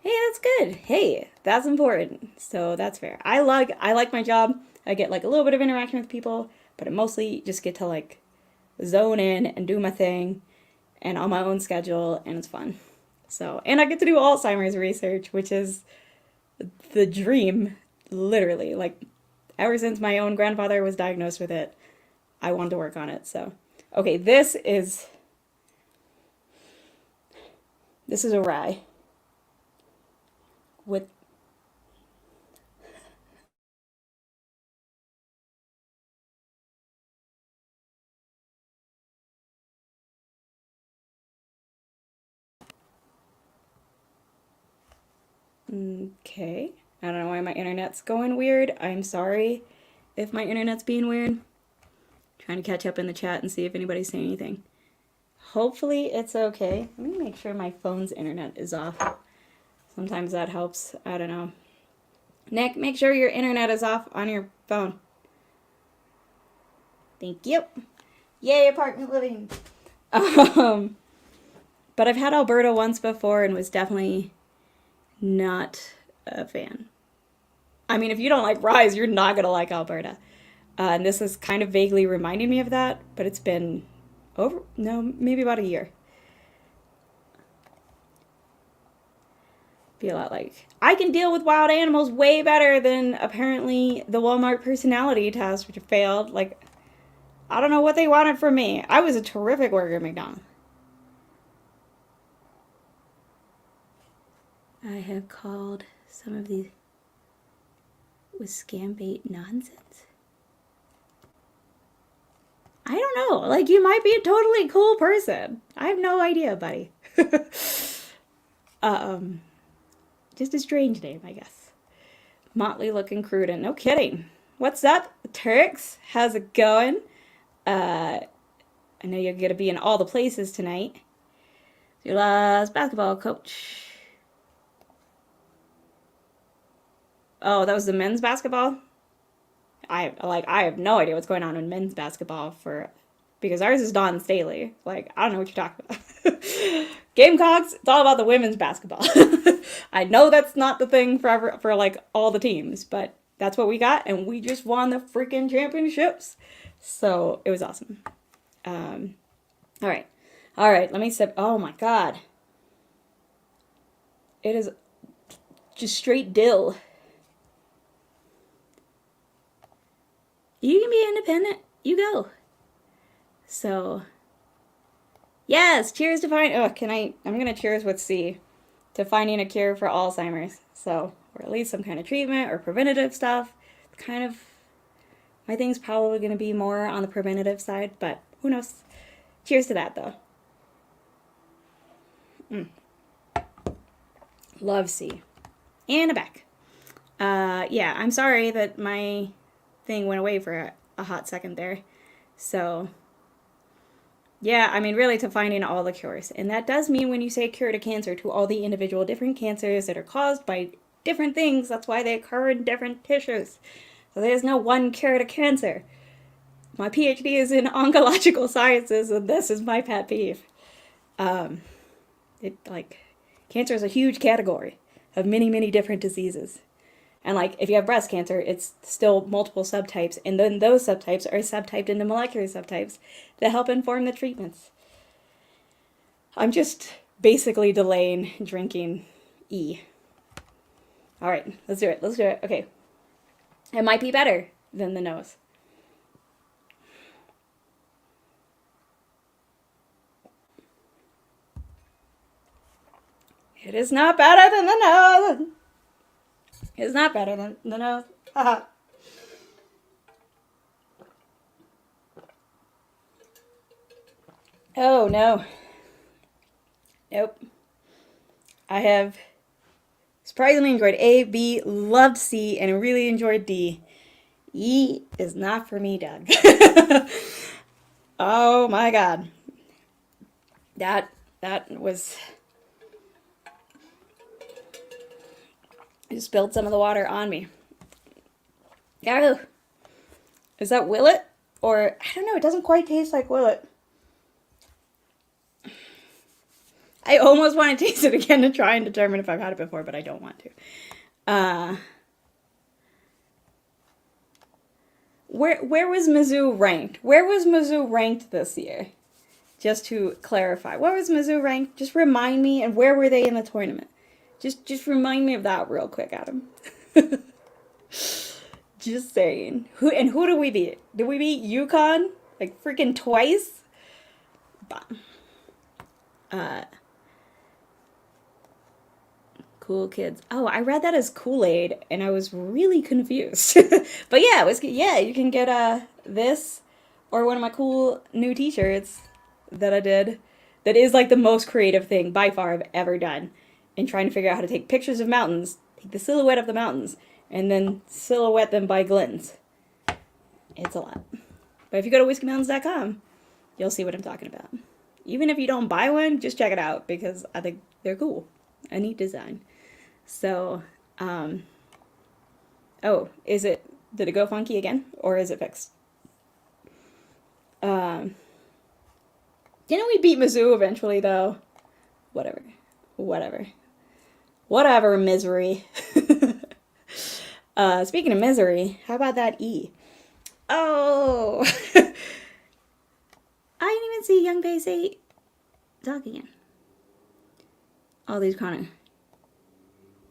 hey, that's good. Hey, that's important. So that's fair. I like my job. I get like a little bit of interaction with people, but I mostly just get to like zone in and do my thing and on my own schedule, and it's fun. So, and I get to do Alzheimer's research, which is the dream, literally. Like, ever since my own grandfather was diagnosed with it, I wanted to work on it. So, okay, this is a rye with okay. I don't know why my internet's going weird. I'm sorry if my internet's being weird. Trying to catch up in the chat and see if anybody's saying anything. Hopefully it's okay. Let me make sure my phone's internet is off. Sometimes that helps. I don't know. Nick, make sure your internet is off on your phone. Thank you. Yay, apartment living. But I've had Alberta once before and was definitely not a fan. I mean, if you don't like ryes, you're not going to like Alberta. And this is kind of vaguely reminding me of that, but it's been maybe about a year. Be a lot like, I can deal with wild animals way better than apparently the Walmart personality test, which failed. Like, I don't know what they wanted from me. I was a terrific worker at McDonald's. I have called some of these with scam bait nonsense. I don't know. Like, you might be a totally cool person. I have no idea, buddy. Just a strange name, I guess. Motley looking Cruden. No kidding. What's up, Turks? How's it going? I know you're going to be in all the places tonight. Your last basketball coach. Oh, that was the men's basketball? I have no idea what's going on in men's basketball because ours is Dawn Staley. Like, I don't know what you're talking about. Gamecocks, it's all about the women's basketball. I know that's not the thing for like all the teams, but that's what we got, and we just won the freaking championships. So it was awesome. All right. Let me sip. Oh my God. It is just straight dill. You can be independent. You go. So, yes, cheers to I'm going to cheers with C to finding a cure for Alzheimer's. So, or at least some kind of treatment or preventative stuff. Kind of, my thing's probably going to be more on the preventative side, but who knows. Cheers to that, though. Love C. And a back. Yeah, I'm sorry that my thing went away for a hot second there. So, yeah, I mean, really to finding all the cures. And that does mean when you say cure to cancer, to all the individual different cancers that are caused by different things. That's why they occur in different tissues. So there's no one cure to cancer. My PhD is in oncological sciences, and this is my pet peeve. Cancer is a huge category of many, many different diseases. And like, if you have breast cancer, it's still multiple subtypes. And then those subtypes are subtyped into molecular subtypes that help inform the treatments. I'm just basically delaying drinking E. All right, let's do it. Okay. It might be better than the nose. It is not better than the nose. It's not better than the nose. Haha. Oh, no. Nope. I have surprisingly enjoyed A, B, loved C, and really enjoyed D. He is not for me, Doug. Oh my God. That was... I spilled some of the water on me. Oh, is that Willet? Or, I don't know, it doesn't quite taste like Willet. I almost want to taste it again to try and determine if I've had it before, but I don't want to. Where was Mizzou ranked? Where was Mizzou ranked this year? Just to clarify. Where was Mizzou ranked? Just remind me, and where were they in the tournament? Just remind me of that real quick, Adam. Just saying. Who did we beat? Did we beat UConn? Like freaking twice? Cool kids. Oh, I read that as Kool-Aid and I was really confused. But yeah, you can get this or one of my cool new t-shirts that I did. That is like the most creative thing by far I've ever done. In trying to figure out how to take pictures of mountains, take the silhouette of the mountains, and then silhouette them by glints. It's a lot. But if you go to whiskeymountains.com, you'll see what I'm talking about. Even if you don't buy one, just check it out because I think they're cool. A neat design. So, oh, did it go funky again? Or is it fixed? Didn't we beat Mizzou eventually though? Whatever, misery. Speaking of misery, how about that E? Oh! I didn't even see Young Pay say talk again. All these kind of...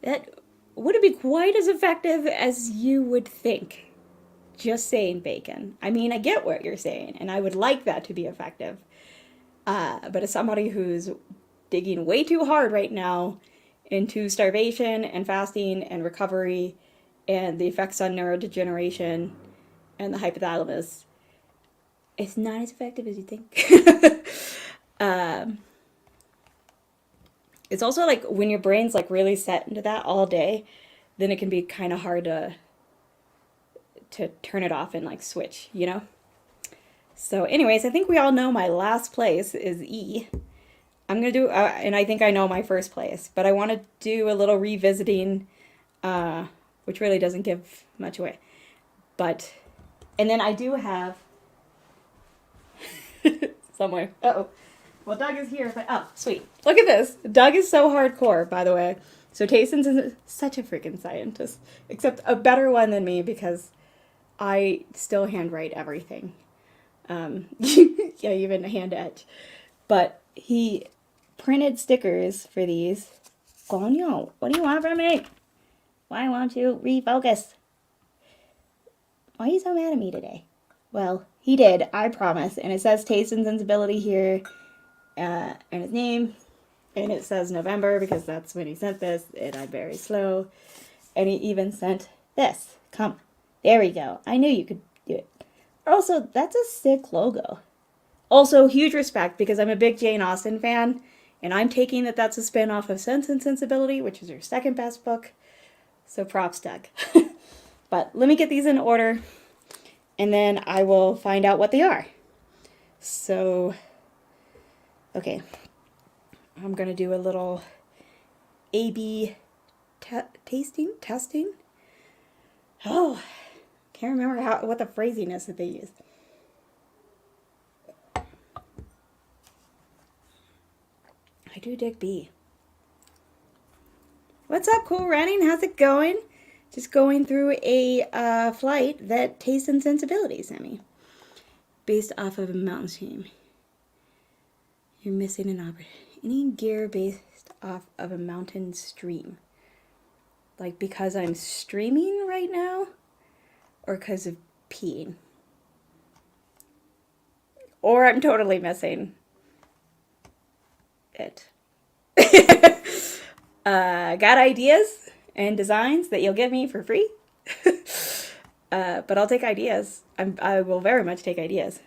That wouldn't be quite as effective as you would think. Just saying, Bacon. I mean, I get what you're saying, and I would like that to be effective. But as somebody who's digging way too hard right now into starvation and fasting and recovery and the effects on neurodegeneration and the hypothalamus, it's not as effective as you think. It's also like when your brain's like really set into that all day, then it can be kind of hard to turn it off and like switch, you know? So anyways, I think we all know my last place is E. I'm going to do, and I think I know my first place, but I want to do a little revisiting, which really doesn't give much away. But, and then I do have, somewhere, uh-oh. Well, Doug is here, but, oh, sweet. Look at this. Doug is so hardcore, by the way. So Taste and Sensibility, such a freaking scientist, except a better one than me because I still handwrite everything. Yeah, even hand etch. But he printed stickers for these. Coño, what do you want from me? Why won't you refocus? Why are you so mad at me today? Well, he did, I promise. And it says Taste and Sensibility here, and his name. And it says November because that's when he sent this, and I'm very slow. And he even sent this. Come, there we go. I knew you could do it. Also, that's a sick logo. Also, huge respect because I'm a big Jane Austen fan, and I'm taking that that's a spin-off of Sense and Sensibility, which is her second best book. So props, Doug. But let me get these in order, and then I will find out what they are. So, okay. I'm going to do a little A-B testing. Oh, can't remember what the phrasing is that they use. I do dig B. What's up, Cool Running? How's it going? Just going through a flight that Taste and Sensibility sent me. Based off of a mountain stream. You're missing an operator. Any gear based off of a mountain stream. Like because I'm streaming right now? Or because of peeing? Or I'm totally missing it. Got ideas and designs that you'll give me for free? But I'll take ideas. I will very much take ideas.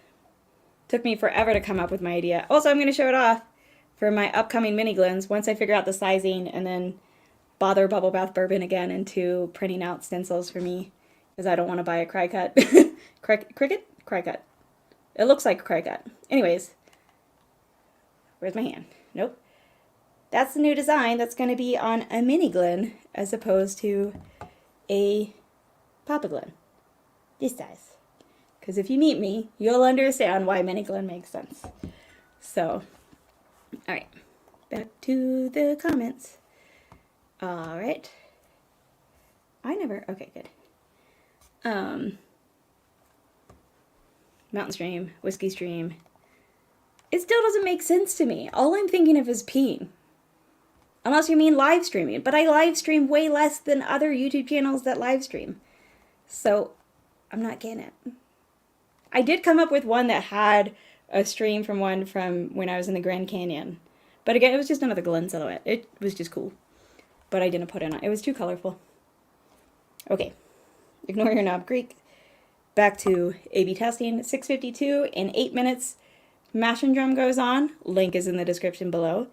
Took me forever to come up with my idea. Also, I'm going to show it off for my upcoming mini glens once I figure out the sizing and then bother Bubblebath Bourbon again into printing out stencils for me because I don't want to buy a cry cut. Cricket? Cry cut. It looks like a cry cut. Anyways, where's my hand? Nope. That's the new design that's going to be on a mini Glen as opposed to a Papa Glen. This size. Because if you meet me, you'll understand why mini Glen makes sense. So, alright. Back to the comments. Alright. Okay, good. Mountain Stream, Whiskey Stream. It still doesn't make sense to me. All I'm thinking of is peeing. Unless you mean live streaming. But I live stream way less than other YouTube channels that live stream. So, I'm not getting it. I did come up with one that had a stream from when I was in the Grand Canyon. But again, it was just another Glen silhouette. It was just cool. But I didn't put it on. It was too colorful. Okay. Ignore your knob Greek. Back to A/B testing. 6:52 in 8 minutes. Mash and Drum goes on. Link is in the description below.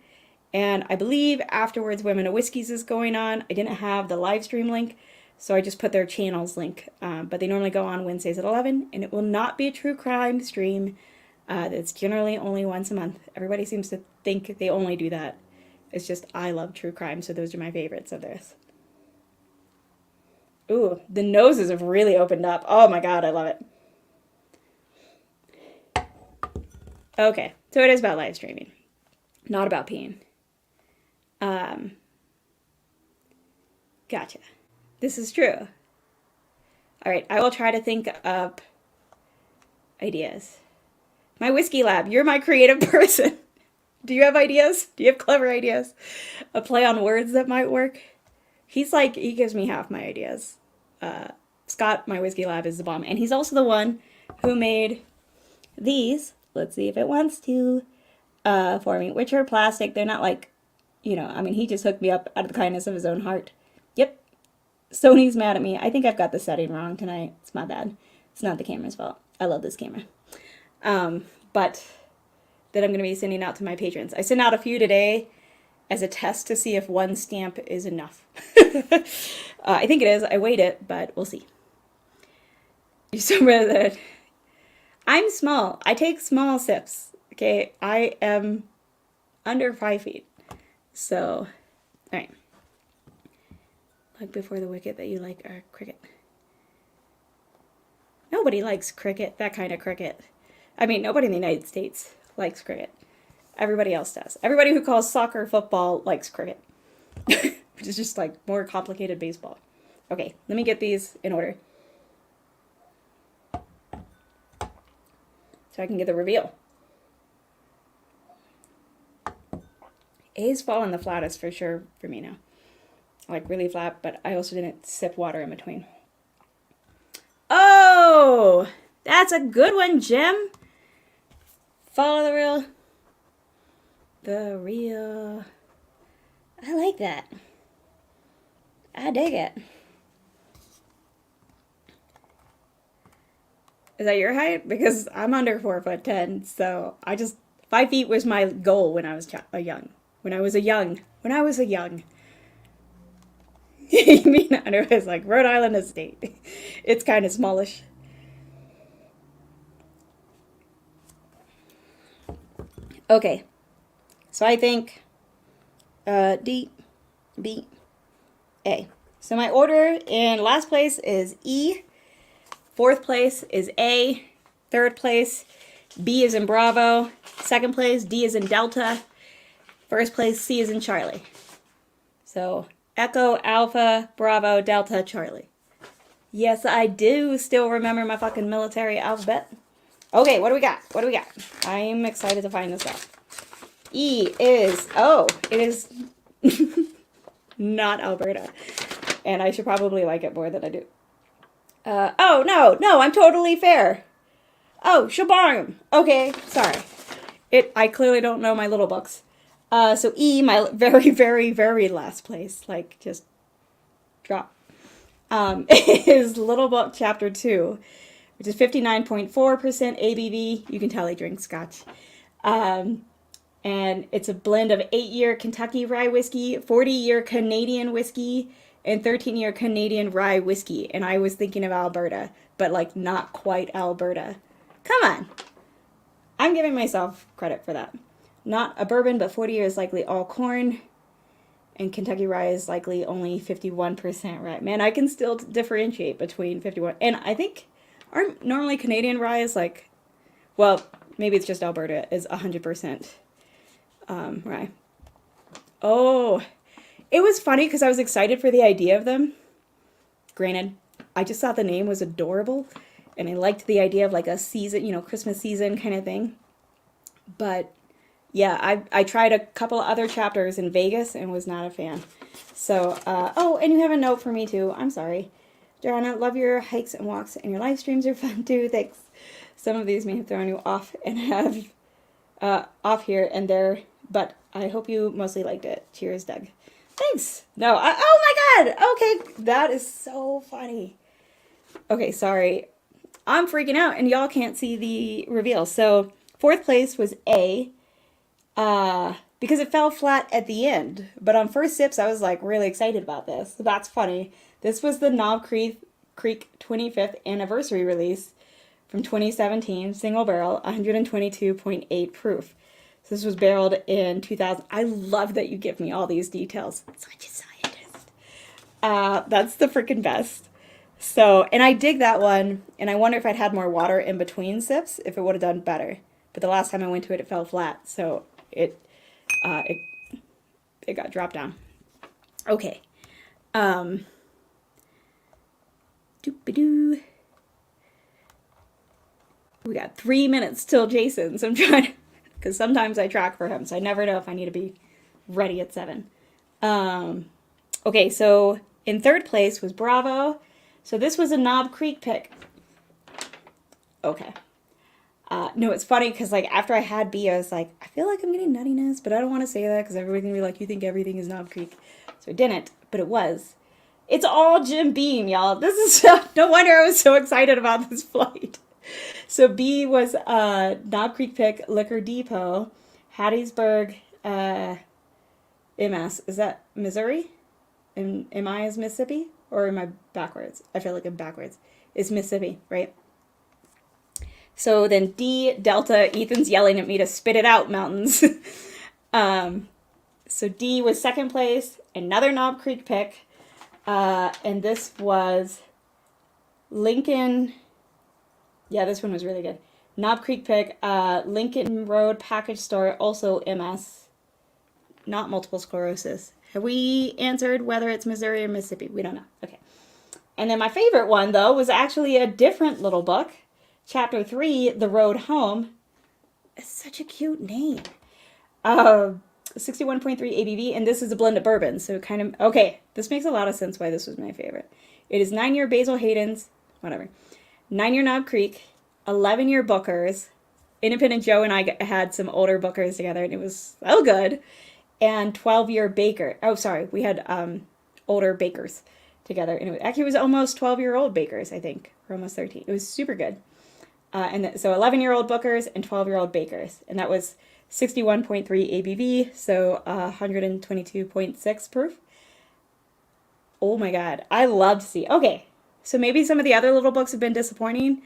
And I believe afterwards Women of Whiskeys is going on. I didn't have the live stream link, so I just put their channels link. But they normally go on Wednesdays at 11, and it will not be a true crime stream. It's generally only once a month. Everybody seems to think they only do that. It's just I love true crime, so those are my favorites of theirs. Ooh, the noses have really opened up. Oh my god, I love it. Okay, so it is about live streaming, not about peeing. Gotcha. This is true. Alright, I will try to think up ideas. My whiskey lab, you're my creative person. Do you have ideas? Do you have clever ideas? A play on words that might work? He gives me half my ideas. Scott, my whiskey lab, is the bomb. And he's also the one who made these. Let's see if it wants to, for me, which are plastic. They're not like, he just hooked me up out of the kindness of his own heart. Yep. Sony's mad at me. I think I've got the setting wrong tonight. It's my bad. It's not the camera's fault. I love this camera. But that I'm going to be sending out to my patrons. I sent out a few today as a test to see if one stamp is enough. I think it is. I weighed it, but we'll see. You remember that I'm small. I take small sips. Okay, I am under 5 feet. So, all right. Like before the wicket that you like are cricket. Nobody likes cricket, that kind of cricket. I mean, nobody in the United States likes cricket. Everybody else does. Everybody who calls soccer football likes cricket. Which is just like more complicated baseball. Okay, let me get these in order. So I can get the reveal. A's fallen the flattest for sure for me now. Like really flat, but I also didn't sip water in between. Oh! That's a good one, Jim! Follow the real. The real. I like that. I dig it. Is that your height? Because I'm under 4'10", so 5 feet was my goal when I was young. When I was a young. You mean under his like Rhode Island estate? It's kind of smallish. Okay, so I think D, B, A. So my order in last place is E, fourth place is A, third place B is in Bravo, second place D is in Delta, first place C is in Charlie. So Echo, Alpha, Bravo, Delta, Charlie. Yes, I do still remember my fucking military alphabet. Okay, what do we got? I'm excited to find this out. E is, it is not Alberta. And I should probably like it more than I do. No, I'm totally fair. Oh, shabarm. Okay, sorry. I clearly don't know my little books. So E, my very, very, very last place, like just drop, is Little Book Chapter 2. Which is 59.4% ABV. You can tell I drink scotch. And it's a blend of 8-year Kentucky rye whiskey, 40-year Canadian whiskey, and 13-year Canadian rye whiskey. And I was thinking of Alberta, but like not quite Alberta. Come on. I'm giving myself credit for that. Not a bourbon, but 40 years likely all corn. And Kentucky rye is likely only 51% rye. Man, I can still differentiate between 51. And I think, aren't normally Canadian rye is like, well, maybe it's just Alberta, is 100% rye. Oh, it was funny because I was excited for the idea of them. Granted, I just thought the name was adorable. And I liked the idea of like a season, you know, Christmas season kind of thing. But yeah, I tried a couple other chapters in Vegas and was not a fan. So, oh, and you have a note for me too. I'm sorry. Adriana, love your hikes and walks, and your live streams are fun too. Thanks. Some of these may have thrown you off and have off here and there, but I hope you mostly liked it. Cheers, Doug. Thanks. No, oh my God. Okay, that is so funny. Okay, sorry. I'm freaking out, and y'all can't see the reveal. So, 4th place was A, because it fell flat at the end. But on first sips, I was like really excited about this. So that's funny. This was the Knob Creek 25th anniversary release from 2017, single barrel, 122.8 proof. So this was barreled in 2000. I love that you give me all these details. Such a scientist. That's the freaking best. So, and I dig that one, and I wonder if I'd had more water in between sips, if it would have done better. But the last time I went to it, it fell flat, so it got dropped down. Okay. Doop-a-doo. We got 3 minutes till Jason, so I'm trying to, because sometimes I track for him, so I never know if I need to be ready at 7. Okay, so in 3rd place was Bravo. So this was a Knob Creek pick. Okay. No, it's funny because like after I had B, I was like, I feel like I'm getting nuttiness, but I don't want to say that because everybody's going to be like, you think everything is Knob Creek. So I didn't, but it was. It's all Jim Beam, y'all. This is no wonder I was so excited about this flight. So B was Knob Creek pick, Liquor Depot, Hattiesburg, MS. Is that Missouri? Am I as Mississippi? Or am I backwards? I feel like I'm backwards. It's Mississippi, right? So then D, Delta, Ethan's yelling at me to spit it out, mountains. So D was 2nd place, another Knob Creek pick. And this was Lincoln. Yeah, this one was really good. Knob Creek pick, Lincoln Road Package Store, also MS. Not multiple sclerosis. Have we answered whether it's Missouri or Mississippi? We don't know. Okay. And then my favorite one, though, was actually a different little book. Chapter 3, The Road Home. It's such a cute name. 61.3 ABV, and this is a blend of bourbon. So kind of, okay, this makes a lot of sense why this was my favorite. It is 9-year Basil Hayden's, whatever. 9-year Knob Creek, 11-year Booker's. Independent Joe and I had some older Booker's together, and it was so good. And 12-year Baker. Oh, sorry. We had older Bakers together. And it was almost 12-year-old Bakers, I think. Or almost 13. It was super good. So 11-year-old Bookers and 12-year-old Bakers. And that was 61.3 ABV, so 122.6 proof. Oh my God. I love to see. Okay. So maybe some of the other little books have been disappointing.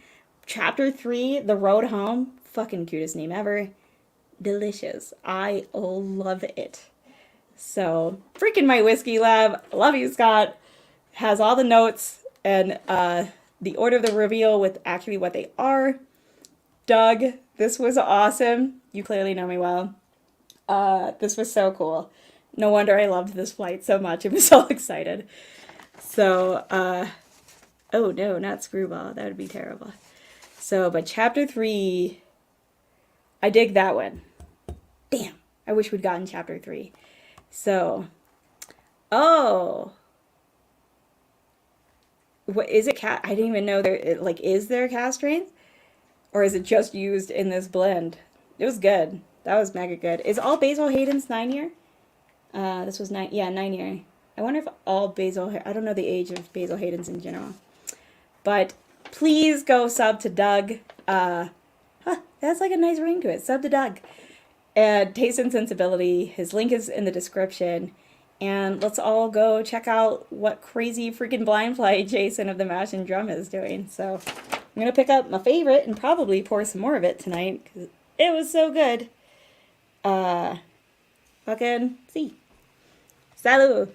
Chapter 3, The Road Home. Fucking cutest name ever. Delicious. I love it. So, freaking my whiskey lab. Love you, Scott. Has all the notes and the order of the reveal with actually what they are. Doug, this was awesome. You clearly know me well. This was so cool. No wonder I loved this flight so much. I was so excited. So, oh no, not Screwball. That would be terrible. So, but chapter 3, I dig that one. Damn, I wish we'd gotten chapter 3. So, oh. What is it? I didn't even know there, like, is there cask strength? Or is it just used in this blend? It was good. That was mega good. Is all Basil Hayden's 9-year? This was 9-year. I wonder if all Basil, I don't know the age of Basil Hayden's in general. But please go sub to Doug. That's like a nice ring to it. Sub to Doug. Taste and Sensibility. His link is in the description. And let's all go check out what crazy freaking blind fly Jason of the Mash and Drum is doing. So I'm going to pick up my favorite and probably pour some more of it tonight because it was so good. Fucking see. Salud.